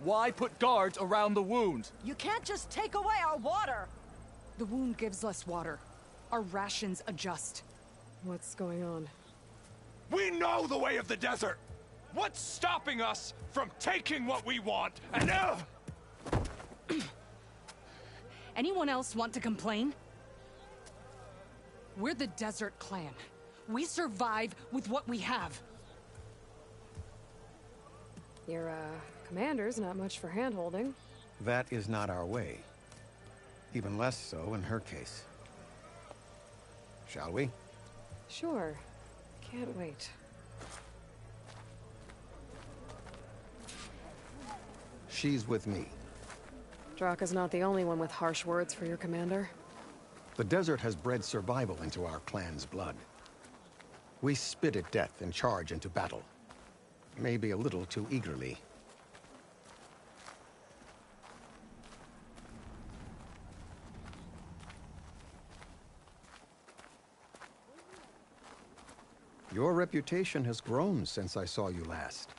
Why put guards around the wound? You can't just take away our water! The wound gives less water. Our rations adjust. What's going on? We know the way of the desert! What's stopping us from taking what we want and Anyone else want to complain? We're the Desert Clan. We survive with what we have. Your, commander's not much for hand-holding. That is not our way. Even less so in her case. Shall we? Sure. Can't wait. She's with me. Draka's not the only one with harsh words for your commander. The desert has bred survival into our clan's blood. We spit at death and charge into battle. Maybe a little too eagerly. Your reputation has grown since I saw you last.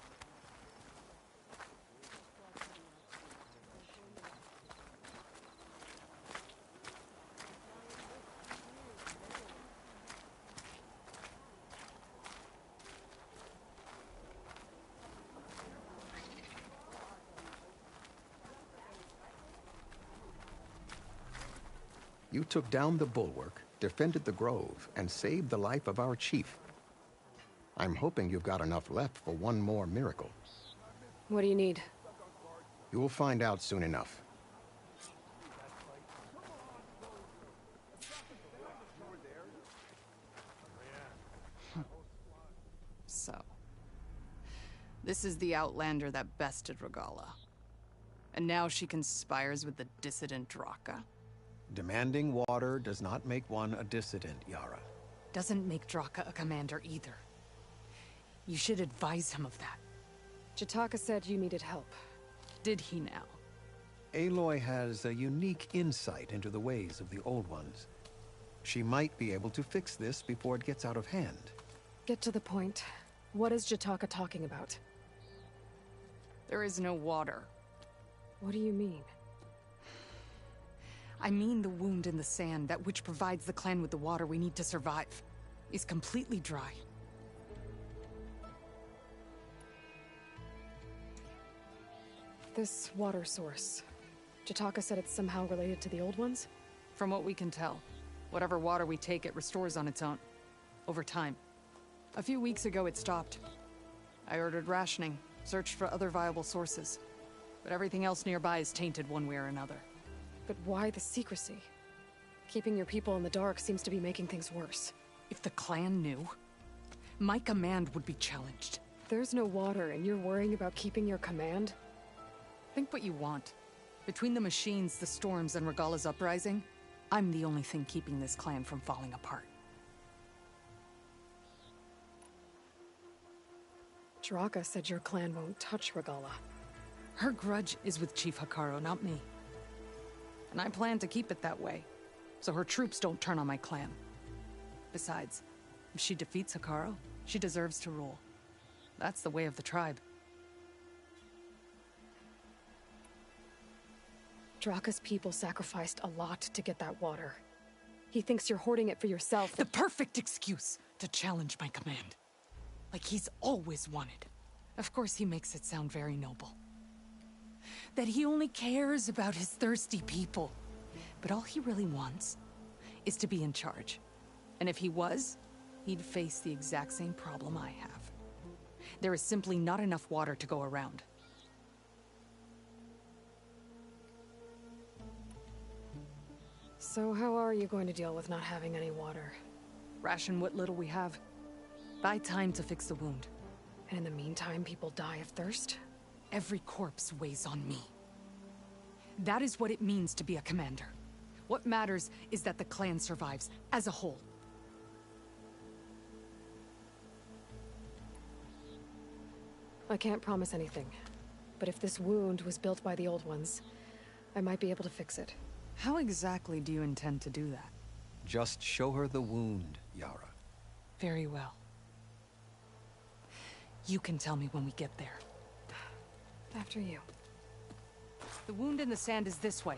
You took down the bulwark, defended the grove, and saved the life of our chief. I'm hoping you've got enough left for one more miracle. What do you need? You'll find out soon enough. So, this is the Outlander that bested Regalla. And now she conspires with the dissident Draka. Demanding water does not make one a dissident, Yara. Doesn't make Draka a commander either. You should advise him of that. Jataka said you needed help. Did he now? Aloy has a unique insight into the ways of the Old Ones. She might be able to fix this before it gets out of hand. Get to the point. What is Jataka talking about? There is no water. What do you mean? I mean the wound in the sand, that which provides the clan with the water we need to survive, is completely dry. This water source. Jataka said it's somehow related to the Old Ones? From what we can tell, whatever water we take, it restores on its own. Over time. A few weeks ago, it stopped. I ordered rationing, searched for other viable sources. But everything else nearby is tainted one way or another. But why the secrecy? Keeping your people in the dark seems to be making things worse. If the clan knew, my command would be challenged. There's no water and you're worrying about keeping your command? Think what you want. Between the machines, the storms, and Regalla's uprising, I'm the only thing keeping this clan from falling apart. Draka said your clan won't touch Regalla. Her grudge is with Chief Hekarro, not me. And I plan to keep it that way, so her troops don't turn on my clan. Besides, if she defeats Hekarro, she deserves to rule. That's the way of the tribe. Draka's people sacrificed a lot to get that water. He thinks you're hoarding it for yourself. The perfect excuse to challenge my command. Like he's always wanted. Of course he makes it sound very noble. That he only cares about his thirsty people. But all he really wants is to be in charge. And if he was, he'd face the exact same problem I have. There is simply not enough water to go around. So how are you going to deal with not having any water? Ration what little we have. Buy time to fix the wound. And in the meantime, people die of thirst? Every corpse weighs on me. That is what it means to be a commander. What matters is that the clan survives, as a whole. I can't promise anything. But if this wound was built by the Old Ones, I might be able to fix it. How exactly do you intend to do that? Just show her the wound, Yara. Very well. You can tell me when we get there. After you. The wound in the sand is this way.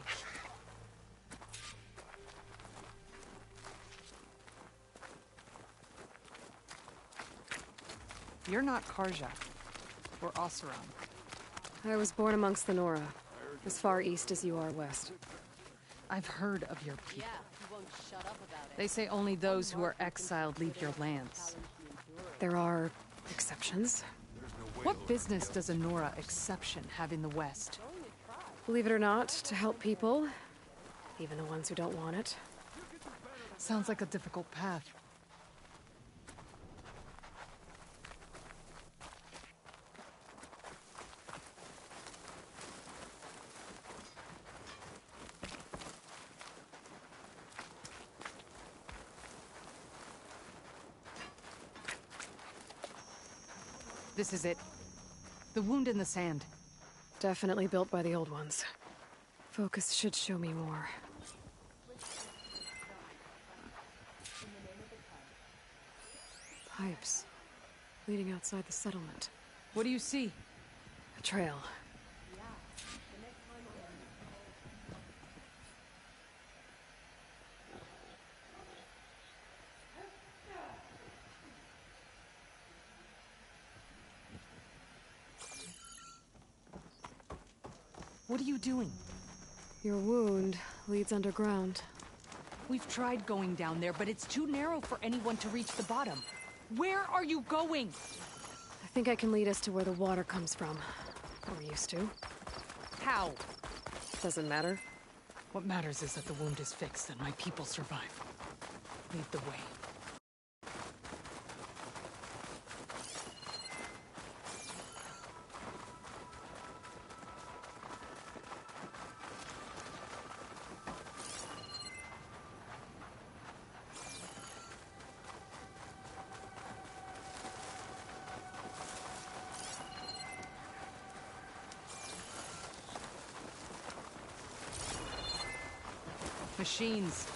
You're not Karja. Or Oseram. I was born amongst the Nora, as far east as you are west. I've heard of your people. Yeah, he won't shut up about it. They say only those who are exiled leave your lands. There are exceptions. What business does a Nora exception have in the West? Believe it or not, to help people, even the ones who don't want it. Sounds like a difficult path. This is it. The wound in the sand. Definitely built by the old ones. Focus should show me more. Pipes. Leading outside the settlement. What do you see? A trail. What are you doing? Your wound leads underground. We've tried going down there, but it's too narrow for anyone to reach the bottom. Where are you going? I think I can lead us to where the water comes from. Or used to. How? Doesn't matter. What matters is that the wound is fixed and my people survive. Lead the way. Machines.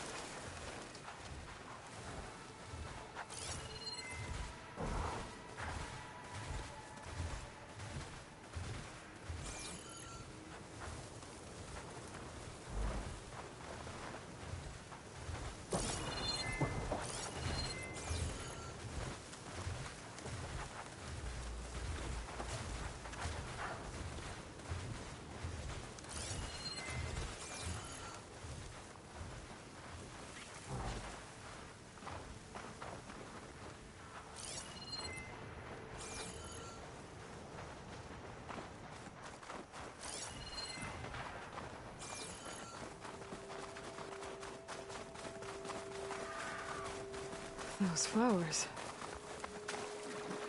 Those flowers.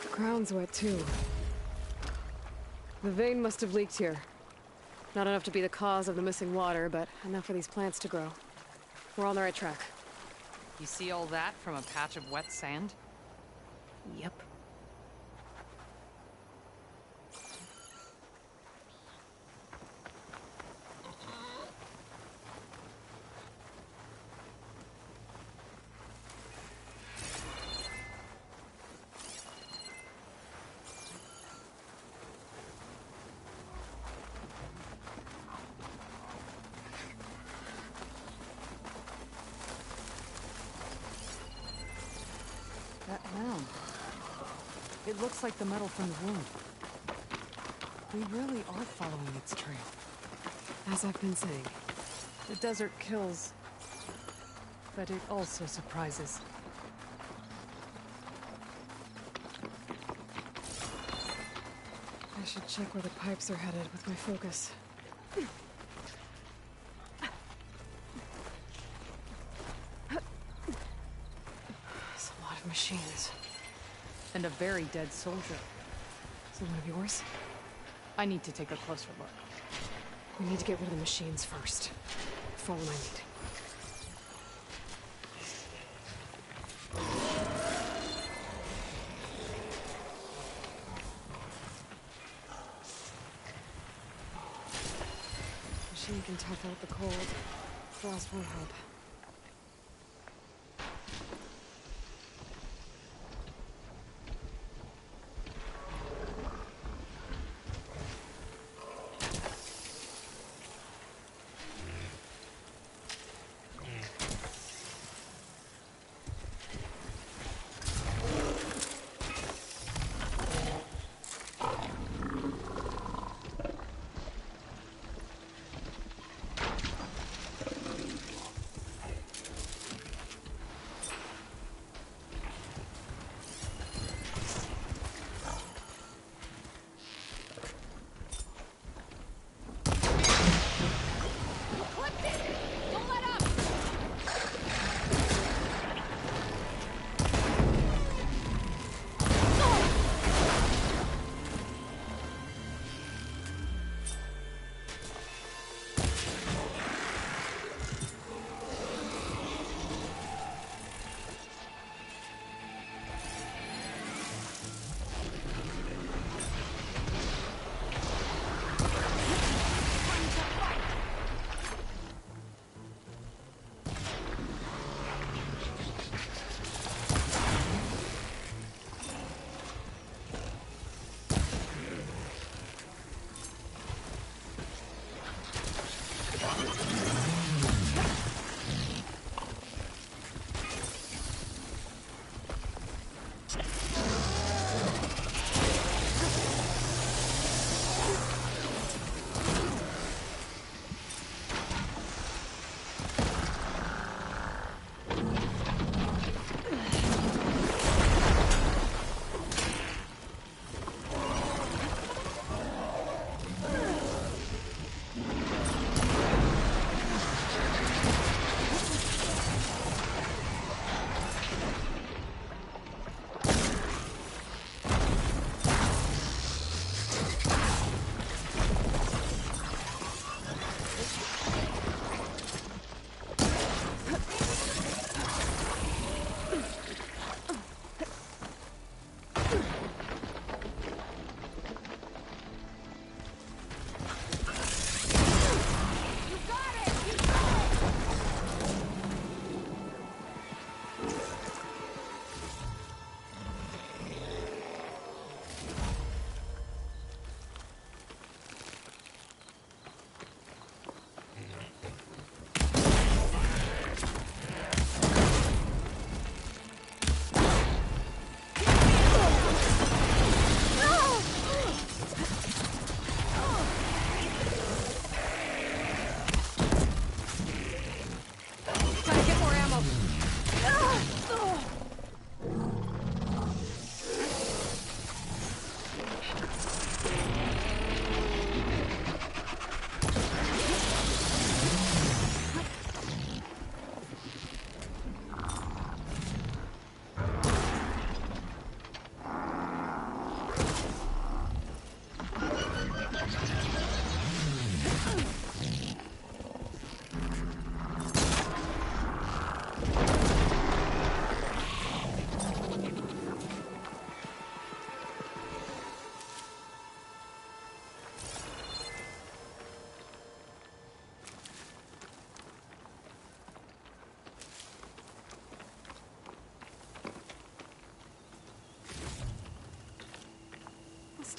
The ground's wet too. The vein must have leaked here. Not enough to be the cause of the missing water, but enough for these plants to grow. We're on the right track. You see all that from a patch of wet sand? Yep. That mound. It looks like the metal from the wound. We really are following its trail. As I've been saying. The desert kills, but it also surprises. I should check where the pipes are headed with my focus. There's a lot of machines. And a very dead soldier. Is it one of yours? I need to take a closer look. We need to get rid of the machines first. Follow my lead. Machine can tough out the cold. Frost won't help.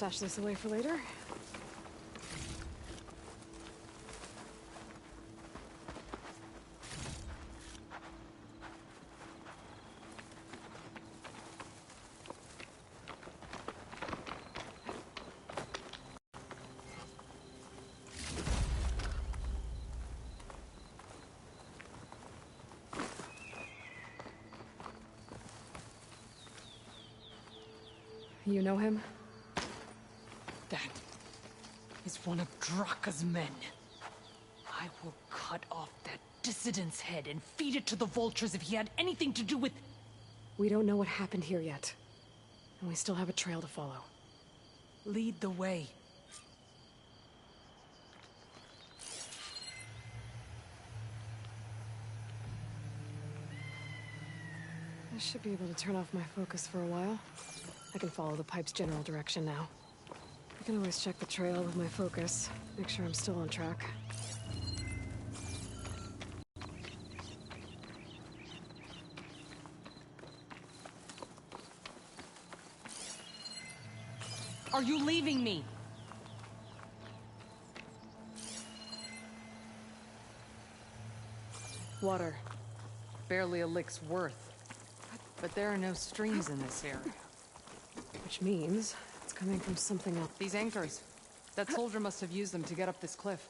stash this away for later. You know him? That is one of Draka's men. I will cut off that dissident's head and feed it to the vultures if he had anything to do with... We don't know what happened here yet. And we still have a trail to follow. Lead the way. I should be able to turn off my focus for a while. I can follow the pipe's general direction now. I can always check the trail with my focus, make sure I'm still on track. Are you leaving me? Water. Barely a lick's worth. But there are no streams in this area. Which means it's coming from something else. These anchors. That soldier must have used them to get up this cliff.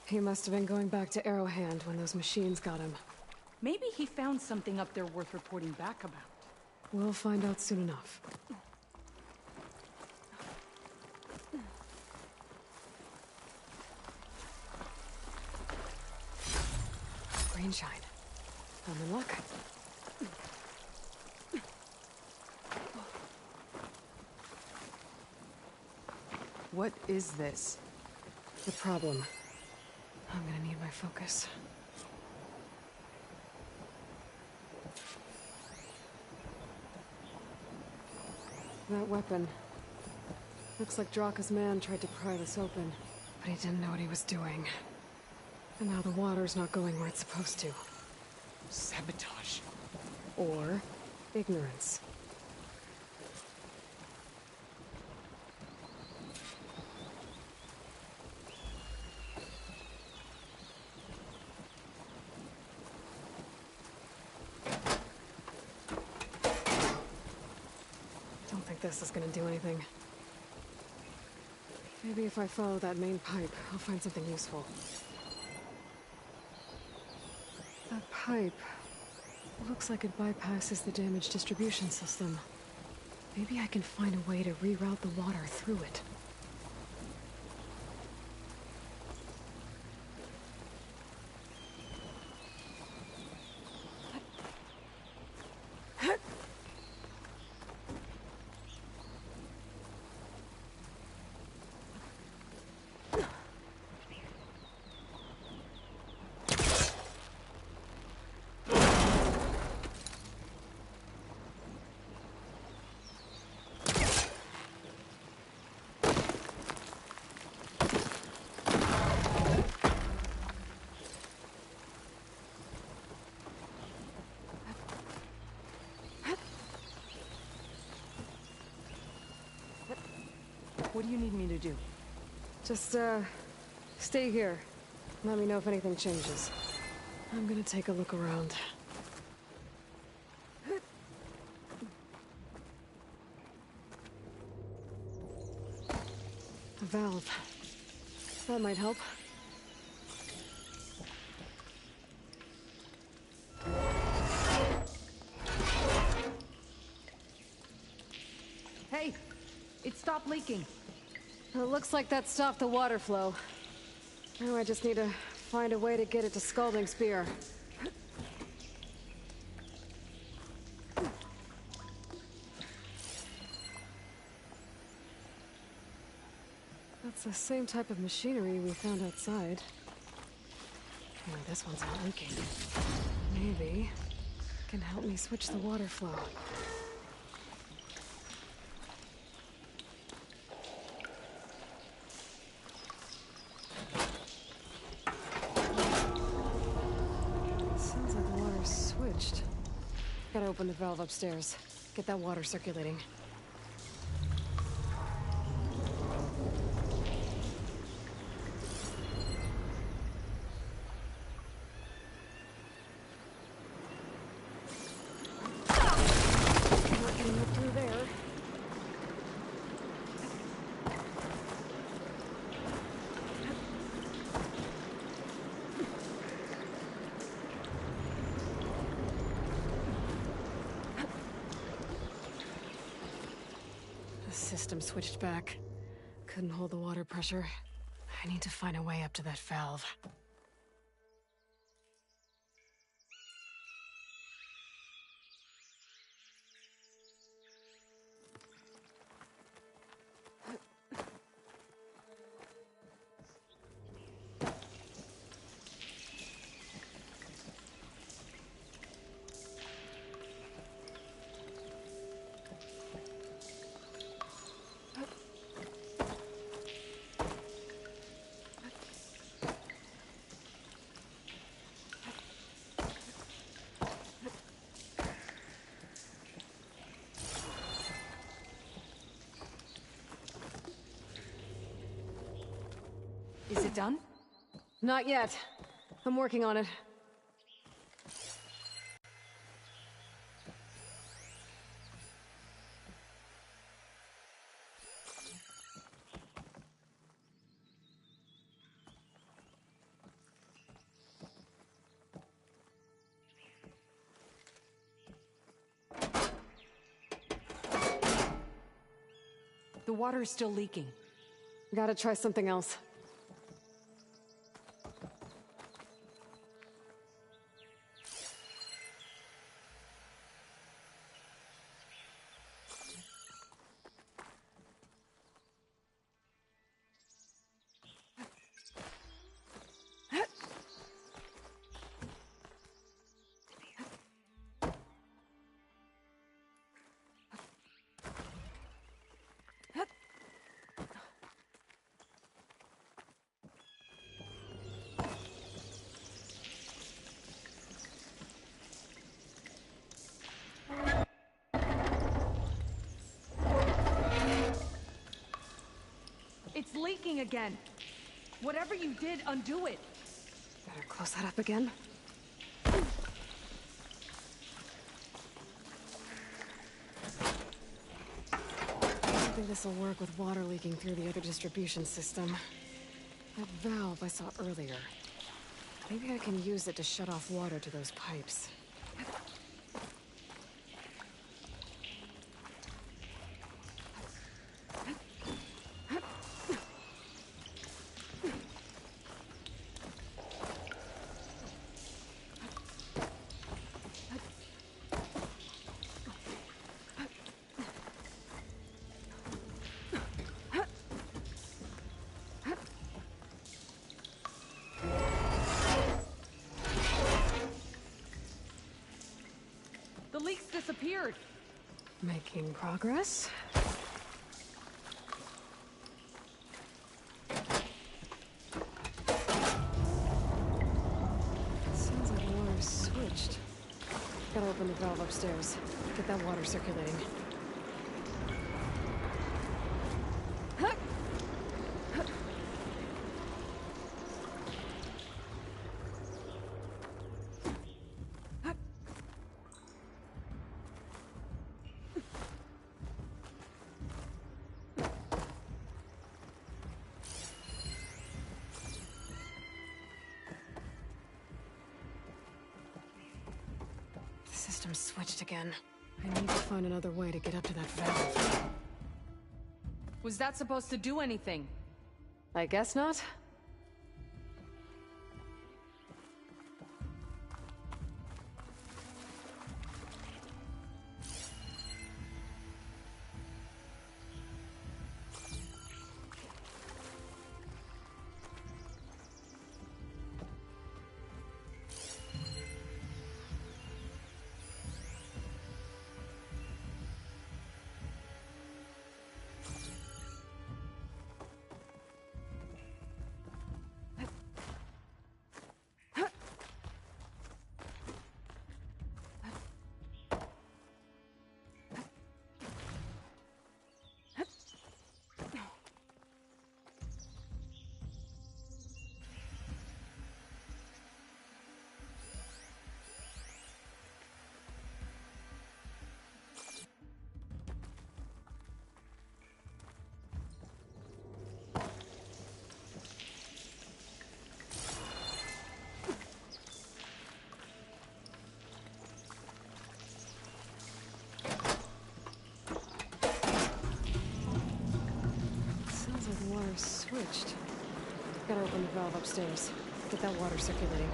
He must have been going back to Arrowhand when those machines got him. Maybe he found something up there worth reporting back about. We'll find out soon enough. Rainshine. I'm in luck. What is this? The problem. I'm gonna need my focus. That weapon. Looks like Draka's man tried to pry this open, but he didn't know what he was doing. And now the water's not going where it's supposed to. Sabotage. Or ignorance. Don't think this is gonna do anything. Maybe if I follow that main pipe, I'll find something useful. That pipe looks like it bypasses the damaged distribution system. Maybe I can find a way to reroute the water through it. What do you need me to do? Just, stay here. Let me know if anything changes. I'm gonna take a look around. A valve. That might help. Hey! It stopped leaking. It looks like that stopped the water flow. Now I just need to find a way to get it to Scalding Spear. That's the same type of machinery we found outside. Only this one's not leaking. Maybe it can help me switch the water flow. Sounds like the water's switched. Gotta open the valve upstairs. Get that water circulating. system switched back. Couldn't hold the water pressure. I need to find a way up to that valve. Is it done? Not yet. I'm working on it. The water is still leaking. Gotta try something else. It's leaking again. Whatever you did, undo it. Better close that up again. I think this will work with water leaking through the other distribution system. That valve I saw earlier. Maybe I can use it to shut off water to those pipes. The leaks disappeared. Making progress. Sounds like water's switched. Gotta open the valve upstairs. Get that water circulating. The system's switched again. I need to find another way to get up to that valve. Was that supposed to do anything? I guess not. switched. Gotta open the valve upstairs. Get that water circulating.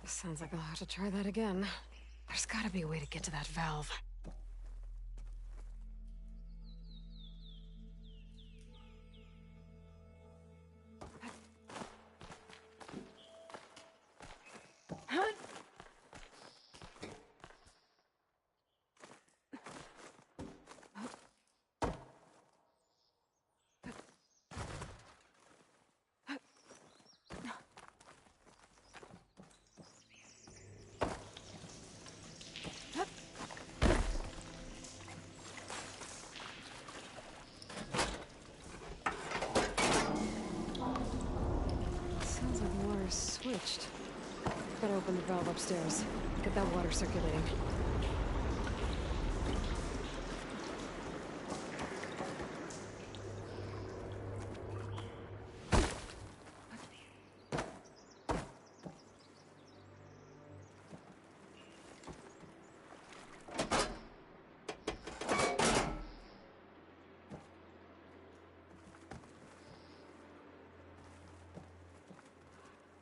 Sounds like I'll have to try that again. There's gotta be a way to get to that valve. Sounds like the water's switched. Gotta open the valve upstairs. Get that water circulating.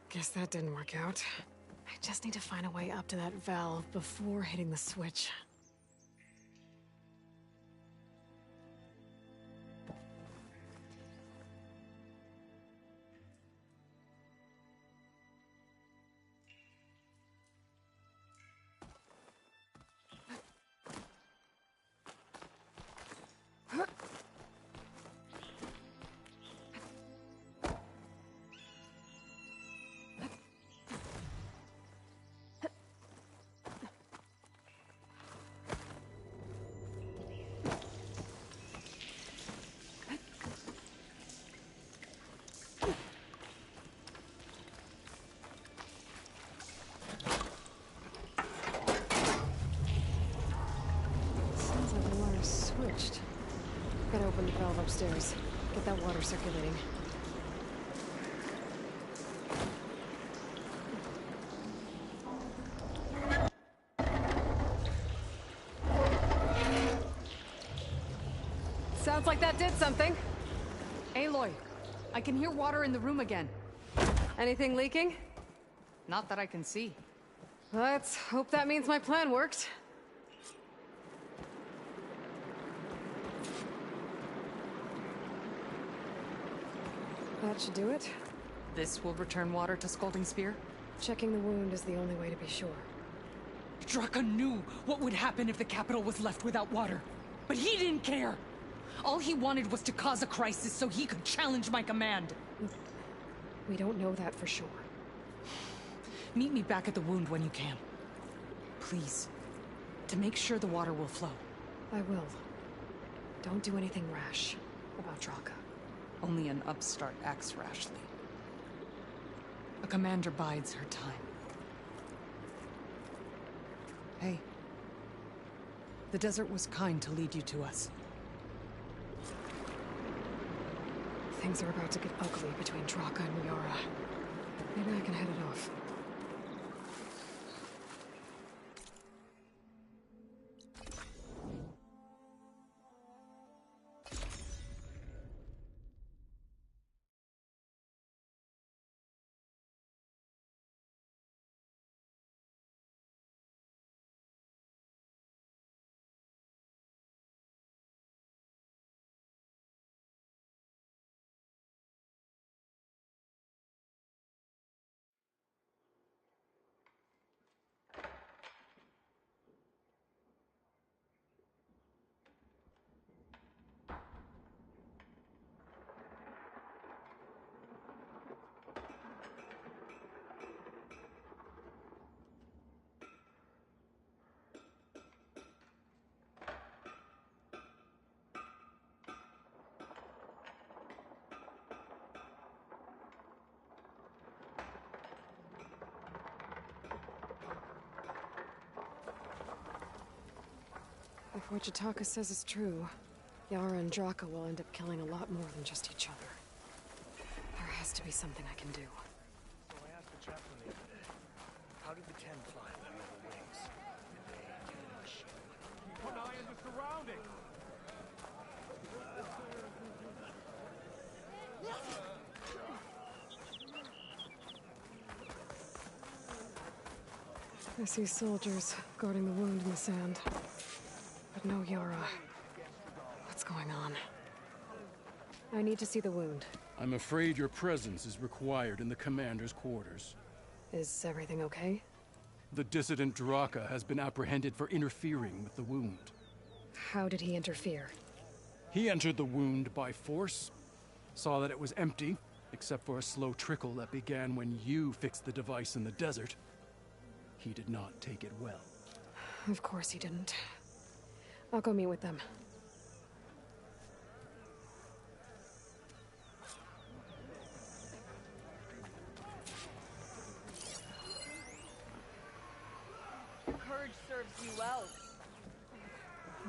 Guess that didn't work out. I just need to find a way up to that valve before hitting the switch. Sounds like the water's switched. Gotta open the valve upstairs. Get that water circulating. Sounds like that did something. Aloy, I can hear water in the room again. Anything leaking? Not that I can see. Let's hope that means my plan worked. That should do it. This will return water to Scalding Spear? Checking the wound is the only way to be sure. Draka knew what would happen if the capital was left without water. But he didn't care! All he wanted was to cause a crisis so he could challenge my command. We don't know that for sure. Meet me back at the wound when you can. Please. To make sure the water will flow. I will. Don't do anything rash about Draka. Only an upstart acts rashly. A commander bides her time. Hey. The desert was kind to lead you to us. Things are about to get ugly between Draka and Miara. Maybe I can head it off. If what Jataka says is true, Yara and Draka will end up killing a lot more than just each other. There has to be something I can do. So I asked the chaplain the other day, how did the Ten fly without the wings? Did they get in the ship? Keep an eye on the surroundings. I see soldiers guarding the wound in the sand. But no Yara. What's going on? I need to see the wound. I'm afraid your presence is required in the commander's quarters. Is everything okay? The dissident Draka has been apprehended for interfering with the wound. How did he interfere? He entered the wound by force, saw that it was empty, except for a slow trickle that began when you fixed the device in the desert. He did not take it well. Of course he didn't. I'll go meet with them. Courage serves you well.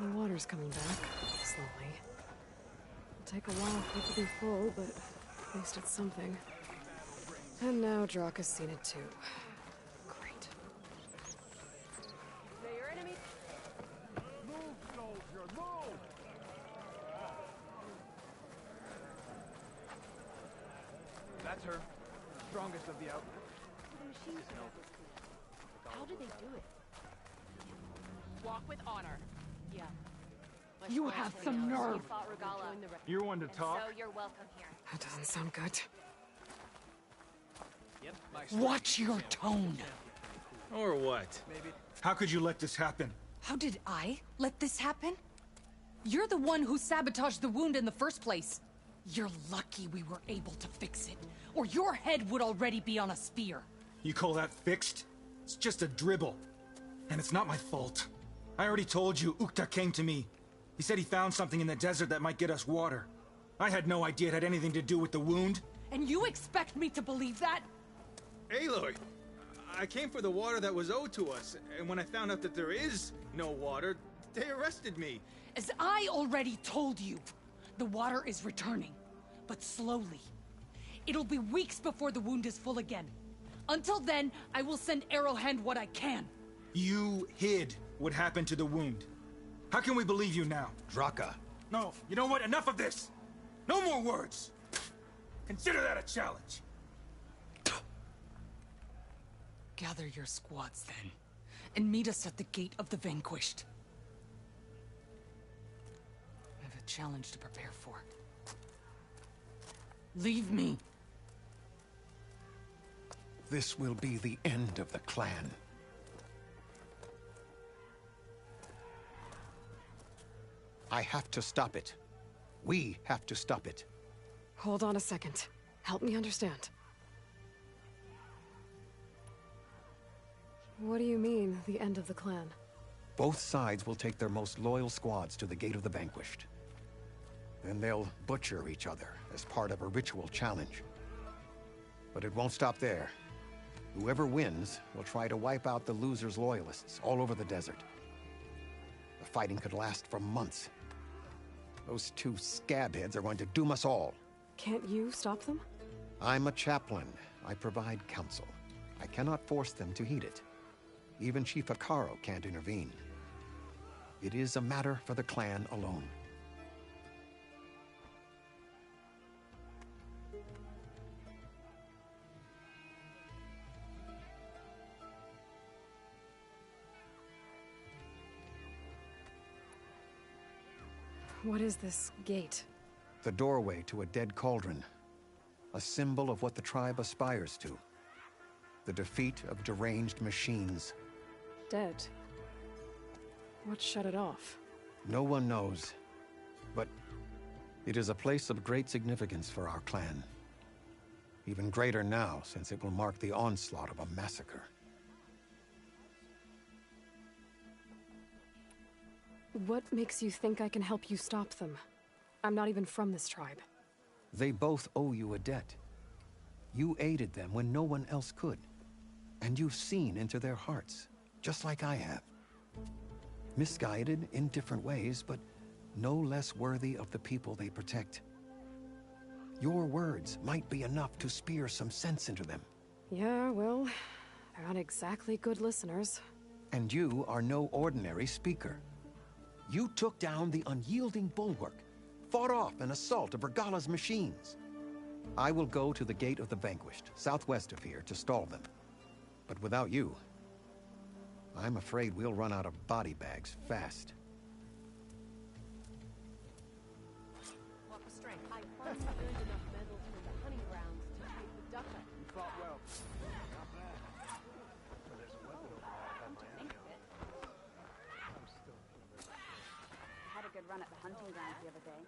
The water's coming back, slowly. It'll take a while for it to be full, but at least it's something. And now Draka's seen it too. Great. They're your enemy. Move, soldier, move! That's her. Strongest of the outfit. The machines know this cool. How do they do it? Walk with honor. Yeah. My You squad have told some me I was- nerve. You fought Regala. You're one to talk. So you're welcome here. That doesn't sound good. Watch your tone. Or what? How could you let this happen? How did I let this happen? You're the one who sabotaged the wound in the first place. You're lucky we were able to fix it, or your head would already be on a spear. You call that fixed? It's just a dribble. And it's not my fault. I already told you, Ukta came to me. He said he found something in the desert that might get us water. I had no idea it had anything to do with the wound. And you expect me to believe that? Aloy, I came for the water that was owed to us, and when I found out that there is no water, they arrested me. As I already told you, the water is returning, but slowly. It'll be weeks before the wound is full again. Until then, I will send Arrowhand what I can. You hid what happened to the wound. How can we believe you now? Draka. No, you know what? Enough of this! No more words! Consider that a challenge. Gather your squads then, and meet us at the Gate of the Vanquished. I have a challenge to prepare for. Leave me. This will be the end of the clan. I have to stop it. We have to stop it. Hold on a second. Help me understand. What do you mean, the end of the clan? Both sides will take their most loyal squads to the Gate of the Vanquished. Then they'll butcher each other as part of a ritual challenge. But it won't stop there. Whoever wins will try to wipe out the loser's loyalists all over the desert. The fighting could last for months. Those two scabheads are going to doom us all. Can't you stop them? I'm a chaplain. I provide counsel. I cannot force them to heed it. Even Chief Hekarro can't intervene. It is a matter for the clan alone. What is this gate? The doorway to a dead cauldron. A symbol of what the tribe aspires to. The defeat of deranged machines. Dead. What shut it off? No one knows. But it is a place of great significance for our clan. Even greater now, since it will mark the onslaught of a massacre. What makes you think I can help you stop them? I'm not even from this tribe. They both owe you a debt. You aided them when no one else could. And you've seen into their hearts, just like I have. Misguided in different ways, but no less worthy of the people they protect. Your words might be enough to spear some sense into them. Yeah, well, they're not exactly good listeners. And you are no ordinary speaker. You took down the unyielding bulwark, fought off an assault of Regala's machines. I will go to the Gate of the Vanquished, southwest of here, to stall them. But without you, I'm afraid we'll run out of body bags fast. Walk with strength. I once earned enough medals from the hunting grounds to take the ducker. You fought well. Not bad. But there's a weapon over there I had my eye on. I'm still I had a good run at the hunting grounds the other day.